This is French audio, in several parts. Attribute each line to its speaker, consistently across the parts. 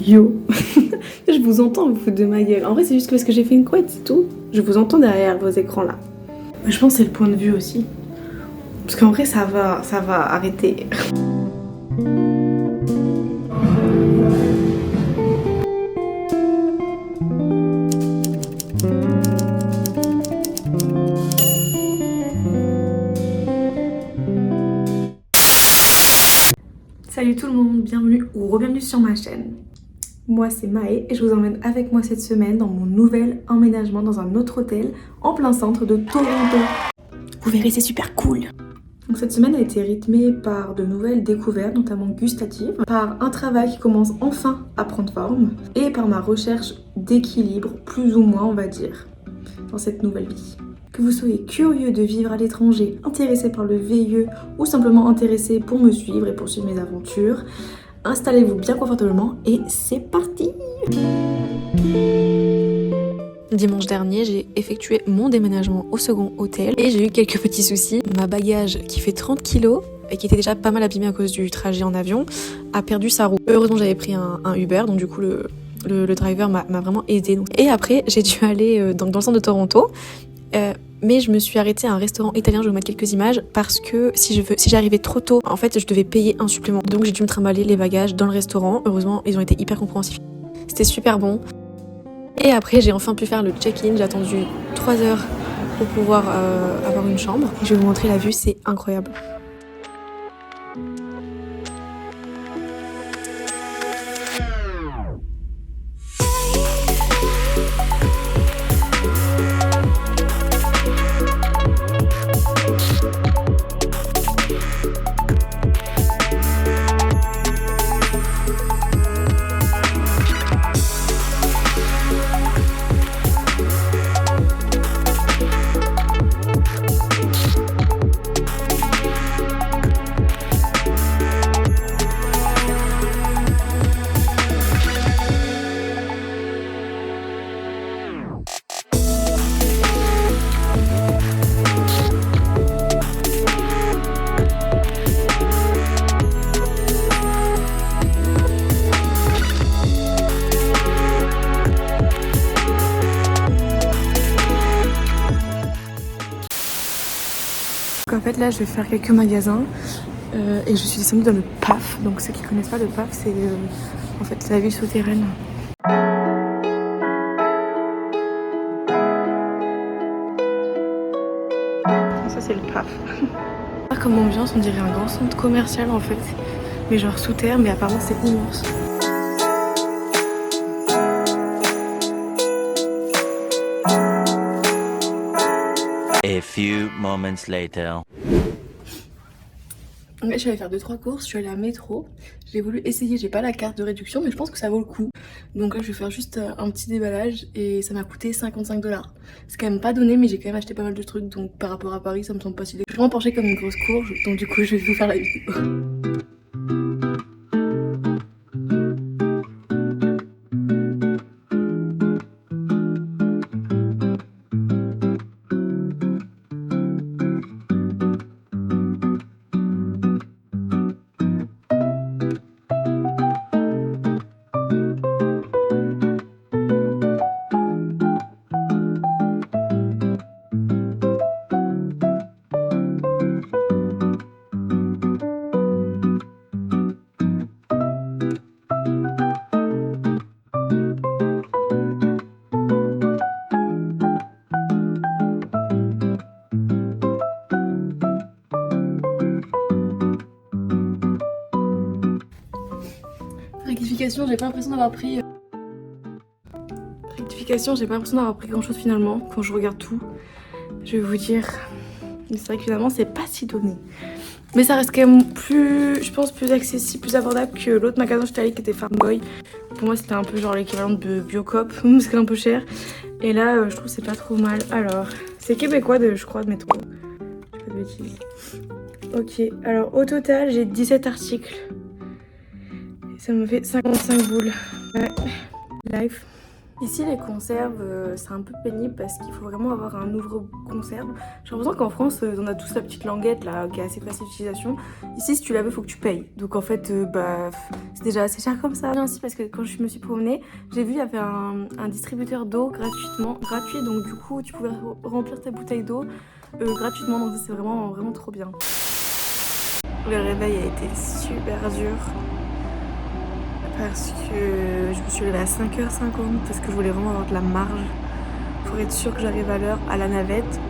Speaker 1: Yo. Je vous entends vous foutre de ma gueule. En vrai, c'est juste parce que j'ai fait une couette, c'est tout. Je vous entends derrière vos écrans là. Je pense que c'est le point de vue aussi. Parce qu'en vrai, ça va arrêter. Salut tout le monde, bienvenue ou re-bienvenue sur ma chaîne. Moi c'est Maë et je vous emmène avec moi cette semaine dans mon nouvel emménagement dans un autre hôtel en plein centre de Toronto. Vous verrez, c'est super cool. Donc cette semaine a été rythmée par de nouvelles découvertes, notamment gustatives, par un travail qui commence enfin à prendre forme et par ma recherche d'équilibre, plus ou moins on va dire, dans cette nouvelle vie. Que vous soyez curieux de vivre à l'étranger, intéressé par le VIE ou simplement intéressé pour me suivre et poursuivre mes aventures, installez-vous bien confortablement et c'est parti! Dimanche dernier, j'ai effectué mon déménagement au second hôtel et j'ai eu quelques petits soucis. Ma bagage qui fait 30 kg et qui était déjà pas mal abîmé à cause du trajet en avion a perdu sa roue. Heureusement, j'avais pris un Uber, donc du coup le driver m'a vraiment aidé. Et après, j'ai dû aller dans le centre de Toronto. Mais je me suis arrêtée à un restaurant italien, je vais vous mettre quelques images, parce que si j'arrivais trop tôt, en fait je devais payer un supplément. Donc j'ai dû me trimballer les bagages dans le restaurant. Heureusement, ils ont été hyper compréhensifs. C'était super bon. Et après j'ai enfin pu faire le check-in, j'ai attendu 3 heures pour pouvoir avoir une chambre. Je vais vous montrer la vue, c'est incroyable. En fait là je vais faire quelques magasins et je suis descendue dans le PAF. Donc ceux qui connaissent pas le PAF, c'est en fait la ville souterraine. Ça c'est le PAF. Comme ambiance, on dirait un grand centre commercial en fait, mais genre sous terre, mais apparemment c'est immense.
Speaker 2: A few moments later.
Speaker 1: En fait, je suis allée faire 2-3 courses, je suis allée à métro. J'ai voulu essayer, j'ai pas la carte de réduction, mais je pense que ça vaut le coup. Donc là, je vais faire juste un petit déballage et ça m'a coûté 55 $. C'est quand même pas donné, mais j'ai quand même acheté pas mal de trucs, donc par rapport à Paris, ça me semble pas si dégueu. Je suis vraiment penchée comme une grosse courge, donc du coup, je vais vous faire la vidéo. Rectification, j'ai pas l'impression d'avoir pris... Rectification, j'ai pas l'impression d'avoir pris grand chose finalement. Quand je regarde tout, je vais vous dire... Mais c'est vrai que finalement c'est pas si donné. Mais ça reste quand même plus, je pense, plus accessible, plus abordable que l'autre magasin où j'étais allée qui était Farmboy. Pour moi c'était un peu genre l'équivalent de Biocop, parce qu'elle est un peu cher. Et là je trouve que c'est pas trop mal. Alors, c'est québécois je crois de métro. Je fais pas de bêtises. Ok, alors au total j'ai 17 articles. Ça me fait 55 boules. Ouais. Live. Ici les conserves c'est un peu pénible parce qu'il faut vraiment avoir un ouvre-conserve. J'ai l'impression qu'en France on a tous la petite languette là qui est assez facile d'utilisation. Ici si tu la veux faut que tu payes. Donc en fait c'est déjà assez cher comme ça. Bien aussi parce que quand je me suis promenée, j'ai vu il y avait un distributeur d'eau gratuit, donc du coup tu pouvais remplir ta bouteille d'eau gratuitement, donc c'est vraiment trop bien. Le réveil a été super dur. Parce que je me suis levée à 5h50 parce que je voulais vraiment avoir de la marge pour être sûre que j'arrive à l'heure à la navette.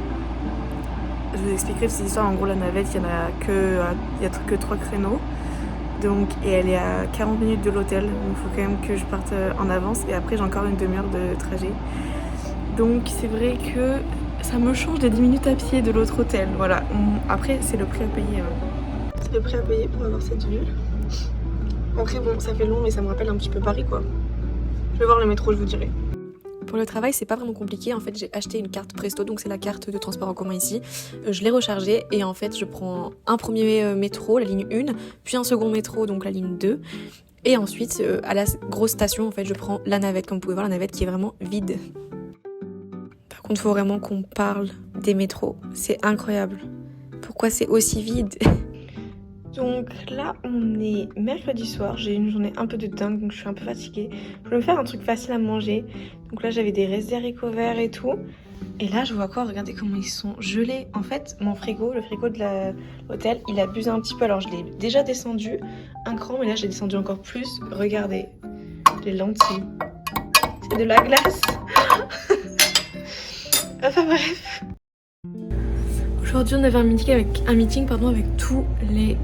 Speaker 1: Je vous expliquerai cette histoire. En gros, la navette, il y a que 3 créneaux. Donc, et elle est à 40 minutes de l'hôtel. Donc il faut quand même que je parte en avance. Et après, j'ai encore une demi-heure de trajet. Donc c'est vrai que ça me change des 10 minutes à pied de l'autre hôtel. Voilà. Après, c'est le prix à payer. C'est le prix à payer pour avoir cette vue. Après bon, ça fait long mais ça me rappelle un petit peu Paris quoi. Je vais voir le métro, je vous dirai. Pour le travail, c'est pas vraiment compliqué. En fait, j'ai acheté une carte Presto, donc c'est la carte de transport en commun ici. Je l'ai rechargée et en fait, je prends un premier métro, la ligne 1, puis un second métro, donc la ligne 2. Et ensuite, à la grosse station, en fait, je prends la navette. Comme vous pouvez voir, la navette qui est vraiment vide. Par contre, il faut vraiment qu'on parle des métros. C'est incroyable. Pourquoi c'est aussi vide ? Donc là on est mercredi soir, j'ai eu une journée un peu de dingue donc je suis un peu fatiguée. Je voulais me faire un truc facile à manger. Donc là j'avais des restes d'haricots verts et tout. Et là je vois quoi, regardez comment ils sont gelés. En fait mon frigo, le frigo de l'hôtel, il a buzzé un petit peu. Alors je l'ai déjà descendu un cran mais là j'ai descendu encore plus. Regardez les lentilles. C'est de la glace. Enfin bref. Aujourd'hui on avait un meeting avec tous les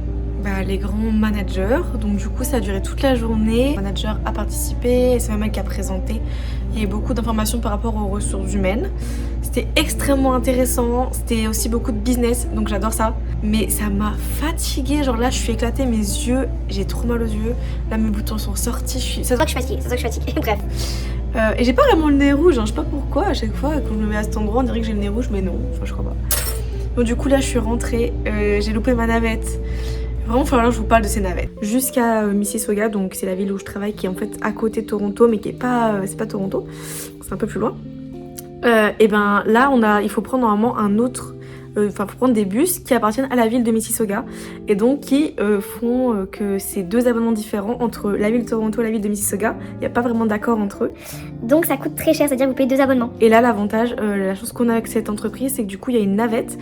Speaker 1: grands managers, donc du coup ça a duré toute la journée. Le manager a participé, c'est même elle qui a présenté. Il y avait beaucoup d'informations par rapport aux ressources humaines. C'était extrêmement intéressant, c'était aussi beaucoup de business, donc j'adore ça. Mais ça m'a fatiguée, genre là je suis éclatée, mes yeux, j'ai trop mal aux yeux. Là mes boutons sont sortis, ça se voit que je suis fatiguée, bref. Et j'ai pas vraiment le nez rouge, hein. Je sais pas pourquoi, à chaque fois quand je me mets à cet endroit on dirait que j'ai le nez rouge, mais non, enfin je crois pas. Donc du coup là je suis rentrée, j'ai loupé ma navette. Vraiment, il va falloir que je vous parle de ces navettes. Jusqu'à Mississauga, donc c'est la ville où je travaille, qui est en fait à côté de Toronto, mais qui est pas, c'est pas Toronto, c'est un peu plus loin. Et ben là, il faut prendre normalement un autre, faut prendre des bus qui appartiennent à la ville de Mississauga, et donc qui font que c'est 2 abonnements différents entre la ville de Toronto et la ville de Mississauga. Il n'y a pas vraiment d'accord entre eux.
Speaker 3: Donc ça coûte très cher, c'est-à-dire que vous payez 2 abonnements.
Speaker 1: Et là, l'avantage, la chance qu'on a avec cette entreprise, c'est que du coup, il y a une navette.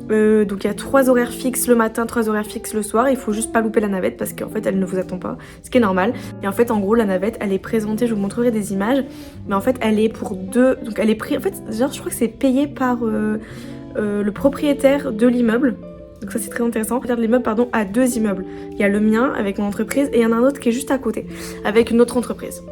Speaker 1: Donc il y a 3 horaires fixes le matin, 3 horaires fixes le soir. Il faut juste pas louper la navette parce qu'en fait elle ne vous attend pas, ce qui est normal. Et en fait en gros la navette elle est présentée, je vous montrerai des images, mais en fait elle est pour 2, donc elle est prise, en fait genre je crois que c'est payé par le propriétaire de l'immeuble. Donc ça c'est très intéressant. Le propriétaire de l'immeuble a 2 immeubles. Il y a le mien avec mon entreprise et il y en a un autre qui est juste à côté avec une autre entreprise.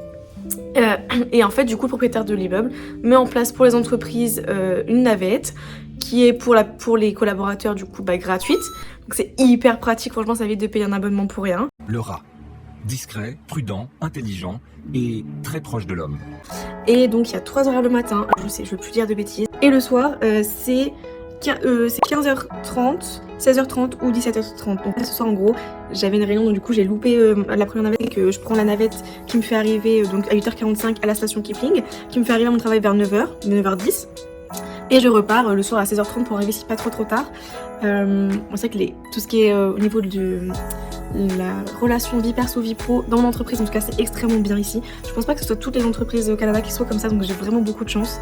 Speaker 1: Et en fait du coup le propriétaire de l'immeuble met en place pour les entreprises une navette qui est pour les collaborateurs du coup gratuite. Donc c'est hyper pratique, franchement ça évite de payer un abonnement pour rien.
Speaker 4: Le rat, discret, prudent, intelligent et très proche de l'homme.
Speaker 1: Et donc il y a 3 horaires le matin, je veux plus dire de bêtises. Et le soir c'est 15h30, 16h30 ou 17h30. Donc là ce soir en gros j'avais une réunion donc du coup j'ai loupé la première navette et que je prends la navette qui me fait arriver donc à 8h45 à la station Kipling, qui me fait arriver à mon travail vers 9h10. Et je repars le soir à 16h30 pour arriver si pas trop tard. On sait que tout ce qui est au niveau de la relation vie perso, vie pro dans mon entreprise, en tout cas c'est extrêmement bien ici. Je pense pas que ce soit toutes les entreprises au Canada qui soient comme ça, donc j'ai vraiment beaucoup de chance.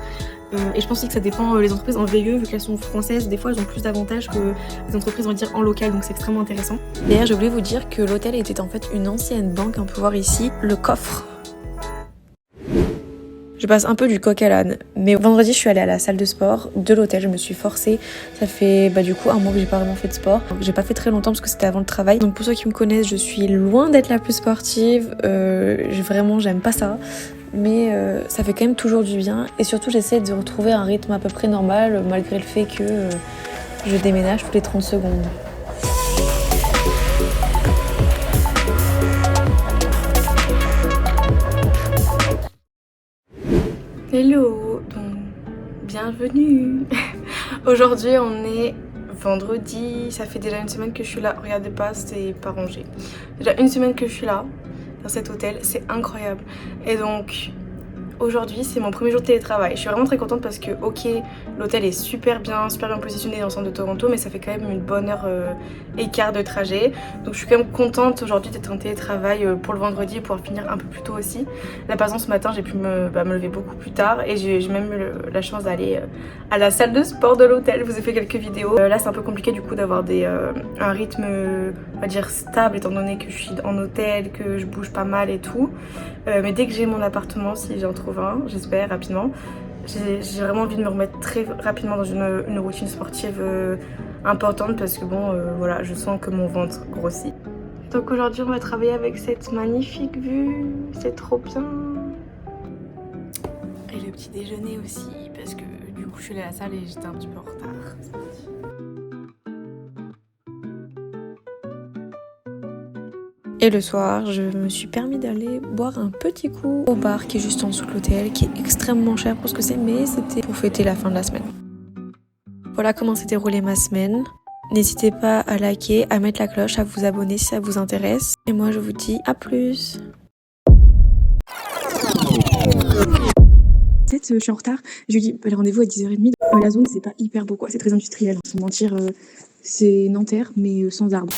Speaker 1: Et je pense aussi que ça dépend, les entreprises en VIE, vu qu'elles sont françaises, des fois elles ont plus d'avantages que les entreprises on va dire en local, donc c'est extrêmement intéressant. D'ailleurs je voulais vous dire que l'hôtel était en fait une ancienne banque, on peut voir ici le coffre. Je passe un peu du coq à l'âne, mais vendredi je suis allée à la salle de sport de l'hôtel, je me suis forcée. Ça fait du coup un mois que j'ai pas vraiment fait de sport. J'ai pas fait très longtemps parce que c'était avant le travail. Donc pour ceux qui me connaissent, je suis loin d'être la plus sportive. Vraiment j'aime pas ça. Mais ça fait quand même toujours du bien. Et surtout j'essaie de retrouver un rythme à peu près normal malgré le fait que je déménage toutes les 30 secondes. Hello, donc bienvenue. Aujourd'hui on est vendredi, ça fait déjà une semaine que je suis là, regardez pas, c'est pas rangé. Déjà une semaine que je suis là, dans cet hôtel, c'est incroyable. Et donc Aujourd'hui, c'est mon premier jour de télétravail. Je suis vraiment très contente parce que, ok, l'hôtel est super bien positionné dans le centre de Toronto, mais ça fait quand même une bonne heure et quart de trajet. Donc je suis quand même contente aujourd'hui d'être en télétravail pour le vendredi et pouvoir finir un peu plus tôt aussi. Là par exemple ce matin j'ai pu me lever beaucoup plus tard et j'ai même eu la chance d'aller à la salle de sport de l'hôtel. Je vous ai fait quelques vidéos. Là c'est un peu compliqué du coup d'avoir un rythme on va dire stable étant donné que je suis en hôtel, que je bouge pas mal et tout. Mais dès que j'ai mon appartement, si j'en trouve un, j'espère rapidement, j'ai vraiment envie de me remettre très rapidement dans une routine sportive importante parce que bon, voilà, je sens que mon ventre grossit. Donc aujourd'hui, on va travailler avec cette magnifique vue, c'est trop bien. Et le petit déjeuner aussi, parce que du coup, je suis allée à la salle et j'étais un petit peu en retard. C'est parti. Et le soir, je me suis permis d'aller boire un petit coup au bar qui est juste en dessous de l'hôtel, qui est extrêmement cher pour ce que c'est, mais c'était pour fêter la fin de la semaine. Voilà comment s'est déroulée ma semaine. N'hésitez pas à liker, à mettre la cloche, à vous abonner si ça vous intéresse. Et moi, je vous dis à plus.
Speaker 5: Je suis en retard. Je lui dis le rendez-vous à 10h30. La zone, c'est pas hyper beau, quoi. C'est très industriel. Sans mentir, c'est Nanterre, mais sans arbres.